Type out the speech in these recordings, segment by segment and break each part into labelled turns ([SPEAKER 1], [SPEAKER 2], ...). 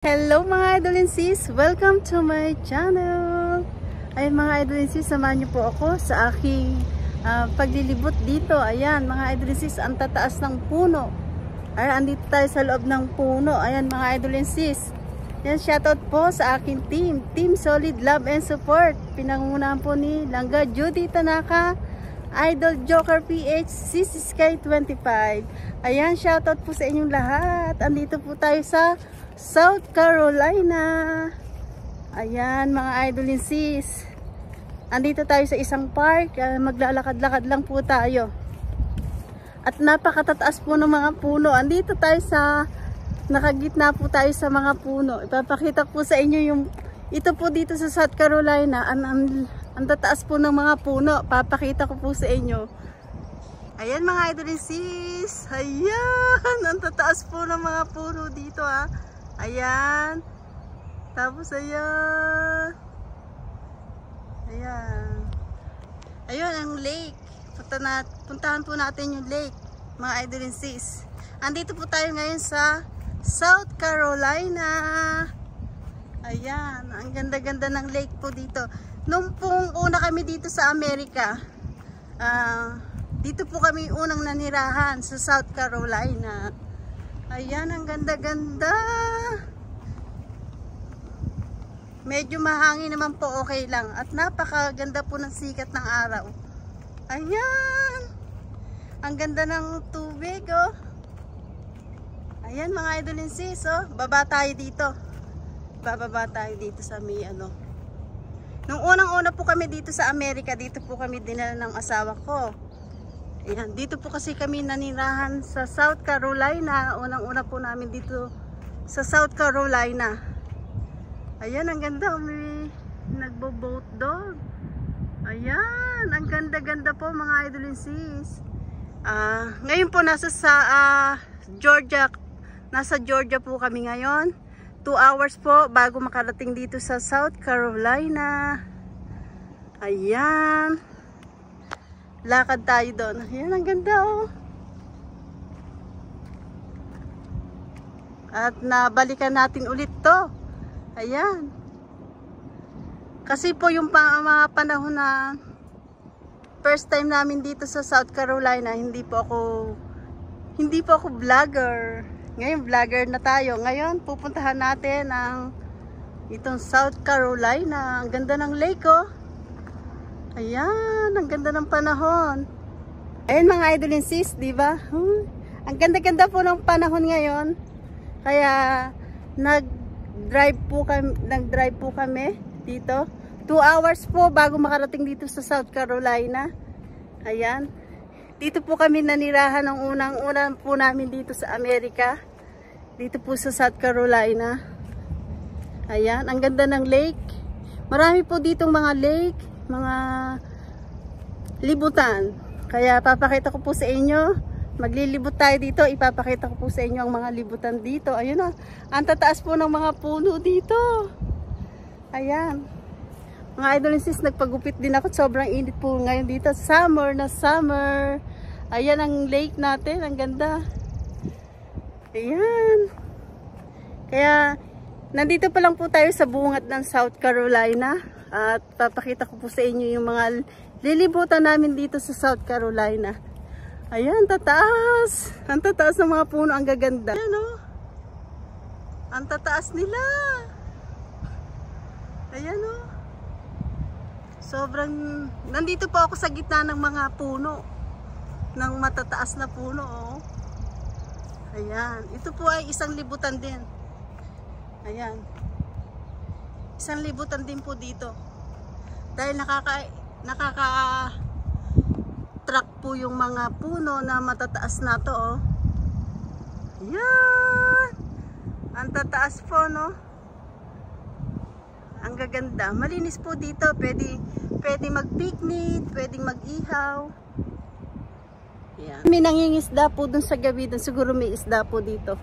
[SPEAKER 1] Hello mga idol and sis! Welcome to my channel! Ay mga idol and sis, samahan niyo po ako sa aking paglilibot dito. Ayan mga idol and sis, ang tataas ng puno. Ay, andito tayo sa loob ng puno. Ayan mga idol and sis. Yan, shoutout po sa aking team. Team Solid Love and Support. Pinangungunahan po ni Langga Judy Tanaka, Idol Joker PH, Sis Sky 25. Ayan, shoutout po sa inyong lahat. Andito po tayo sa South Carolina. Ayan mga idol and sis. Andito tayo sa isang park. Maglalakad-lakad lang po tayo. At napakatataas po ng mga puno. Andito tayo sa nakagitna po tayo sa mga puno. Ipapakita po sa inyo yung ito po dito sa South Carolina. Ang tataas po ng mga puno. Papakita ko po sa inyo. Ayan mga idol and sis. Ayan. Ang tataas po ng mga puno dito ha. Ayan. Tapos ayan. Ayan. Ayun ang lake. Puntahan po natin yung lake, mga idol and sis. Andito po tayo ngayon sa South Carolina. Ayan. Ang ganda-ganda ng lake po dito. Nung pong una kami dito sa Amerika, dito po kami unang nanirahan sa South Carolina. Ayan, ang ganda-ganda. Medyo mahangin naman po, okay lang. At napakaganda po ng sikat ng araw. Ayan. Ang ganda ng tubig, oh. Ayan, mga idol and sis, oh. Baba tayo dito. Bababa tayo dito sa may ano. Nung unang-una po kami dito sa Amerika, dito po kami dinala ng asawa ko. Ayan, dito po kasi kami nanirahan sa South Carolina. Unang-una po namin dito sa South Carolina. Ayan, ang ganda. May nagbo-boat doon. Ayan, ang ganda-ganda po mga idol and sis. Ngayon po nasa Georgia. Nasa Georgia po kami ngayon. 2 hours po bago makarating dito sa South Carolina. Ayan. Lakad tayo doon. Ayan, ang ganda oh. At nabalikan natin ulit to. Ayan. Kasi po yung mga panahon na first time namin dito sa South Carolina, hindi po ako vlogger. Ngayon vlogger na tayo. Ngayon pupuntahan natin ang itong South Carolina. Ang ganda ng lake oh. Ayan, ang ganda ng panahon. Ayan mga idol and sis, di ba? Ang ganda-ganda po ng panahon ngayon. Kaya nag-drive po kami dito. 2 hours po bago makarating dito sa South Carolina. Ayan. Dito po kami nanirahan ng unang-una po namin dito sa Amerika. Dito po sa South Carolina. Ayan, ang ganda ng lake. Marami po ditong mga lake, mga libutan. Kaya papakita ko po sa inyo. Maglilibot tayo dito. Ipapakita ko po sa inyo ang mga libutan dito. Ayun o. Ang tataas po ng mga puno dito. Ayan. Mga idol and sis, nagpagupit din ako. Sobrang init po ngayon dito. Summer na summer. Ayan ang lake natin. Ang ganda. Ayan. Kaya nandito pa lang po tayo sa bungad ng South Carolina. At papakita ko po sa inyo yung mga lilibutan namin dito sa South Carolina. Ayan, tataas. Ang tataas ng mga puno, ang gaganda. Ayan o. Ang tataas nila. Ayan o. Sobrang, nandito po ako sa gitna ng mga puno. Ng matataas na puno o. Ayan. Ito po ay isang libutan din. Ayan. Isang libutan din po dito. Dahil nakaka-track po yung mga puno na matataas na to oh. Ayan. Ang tataas po no. Ang gaganda. Malinis po dito. Pwede mag-picnic, pwede mag-ihaw. Ayan. May nangingisda po dun sa gabi. Dun siguro may isda po dito.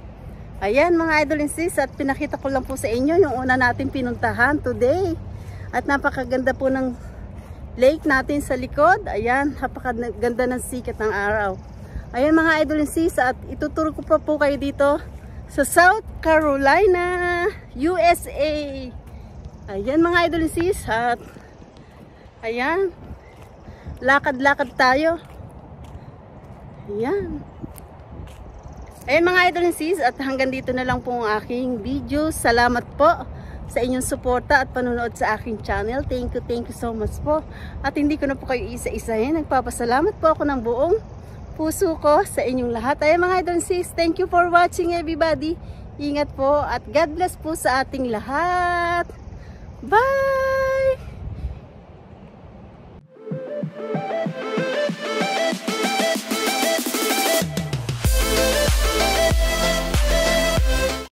[SPEAKER 1] Ayan mga idol and sis, at pinakita ko lang po sa inyo yung una natin pinuntahan today. At napakaganda po ng lake natin sa likod. Ayan, napakaganda ng sikat ng araw. Ayan mga idol and sis, at ituturo ko pa po kayo dito sa South Carolina. USA. Ayan mga idol and sis, at ayan, lakad-lakad tayo. Ayan. Ayan mga idol and sis, at hanggang dito na lang po ang aking video. Salamat po sa inyong suporta at panunood sa aking channel. Thank you so much po. At hindi ko na po kayo isa-isahin. Nagpapasalamat po ako ng buong puso ko sa inyong lahat. Ayan mga idol and sis, thank you for watching everybody. Ingat po at God bless po sa ating lahat. Bye!